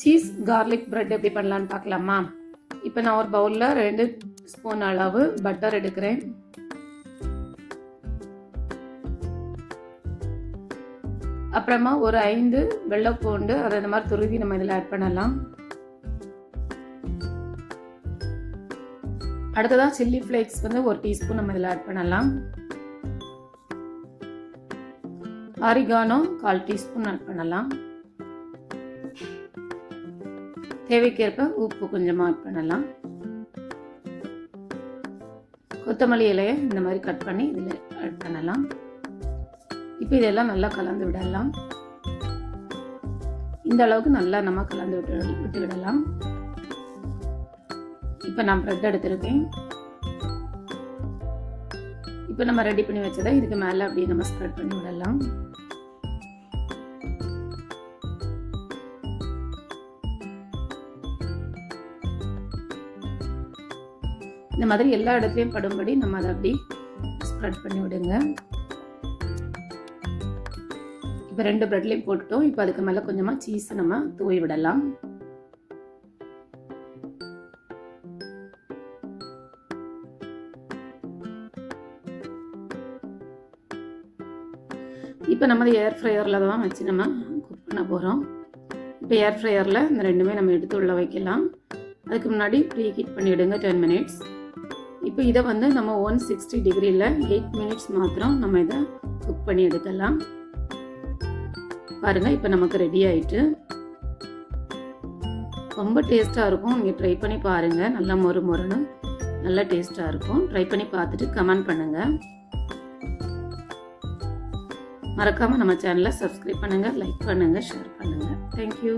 Cheese garlic bread எப்படி பண்ணலான்னு பார்க்கலாமா? இப்போ நான் ஒரு பவுலில் 2 ஸ்பூன் அளவு பட்டர் எடுக்கிறேன். அப்புறமா ஒரு 5 வெள்ளைப்பூண்டு அதை இந்த மாதிரி துருவி நம்ம இதில் ஆட் பண்ணலாம். அடுத்ததான் சில்லி ஃப்ளேக்ஸ் வந்து 1 டீஸ்பூன் நம்ம இதில் ஆட் பண்ணலாம். ஆரிகானோ 1/4 டீஸ்பூன் ஆட் பண்ணலாம். தேவைக்கேற்ப உப்பு கொஞ்சமாக ஆட் பண்ணலாம். கொத்தமல்லி இலையை இந்த மாதிரி கட் பண்ணி இதில் ஆட் பண்ணலாம். இப்போ இதெல்லாம் நல்லா கலந்து விடலாம். இந்த அளவுக்கு நல்லா நம்ம கலந்து விட்டு விடலாம். இப்போ நான் பிரெட் எடுத்திருக்கேன். இப்போ நம்ம ரெடி பண்ணி வச்சதை இதுக்கு மேலே அப்படியே நம்ம ஸ்ப்ரெட் பண்ணி விடலாம். இந்த மாதிரி எல்லா இடத்துலையும் படும்படி நம்ம அதை அப்படி ஸ்ப்ரெட் பண்ணி விடுங்க. இப்போ 2 பிரெட்லையும் போட்டுட்டோம். இப்போ அதுக்கு மேலே கொஞ்சமாக சீஸ் நம்ம தூவி விடலாம். இப்போ நம்ம ஏர் ஃப்ரையரில் தான் வச்சு நம்ம குக் பண்ண போகிறோம். இப்போ ஏர் ஃப்ரையரில் இந்த 2மே நம்ம எடுத்து உள்ள வைக்கலாம். அதுக்கு முன்னாடி ப்ரீ ஹீட் பண்ணிவிடுங்க 10 மினிட்ஸ். இப்போ இதை வந்து நம்ம 160 டிகிரியில் 8 மினிட்ஸ் மாத்திரம் நம்ம இதை குக் பண்ணி எடுக்கலாம். பாருங்கள், இப்போ நமக்கு ரெடி ஆயிட்டு. ரொம்ப டேஸ்ட்டாக இருக்கும். நீங்கள் ட்ரை பண்ணி பாருங்கள். நல்லா மொறு மொறுன்னு நல்லா டேஸ்ட்டாக இருக்கும். ட்ரை பண்ணி பார்த்துட்டு கமெண்ட் பண்ணுங்கள். மறக்காமல் நம்ம சேனலை சப்ஸ்கிரைப் பண்ணுங்கள், லைக் பண்ணுங்கள், ஷேர் பண்ணுங்கள். தேங்க்யூ.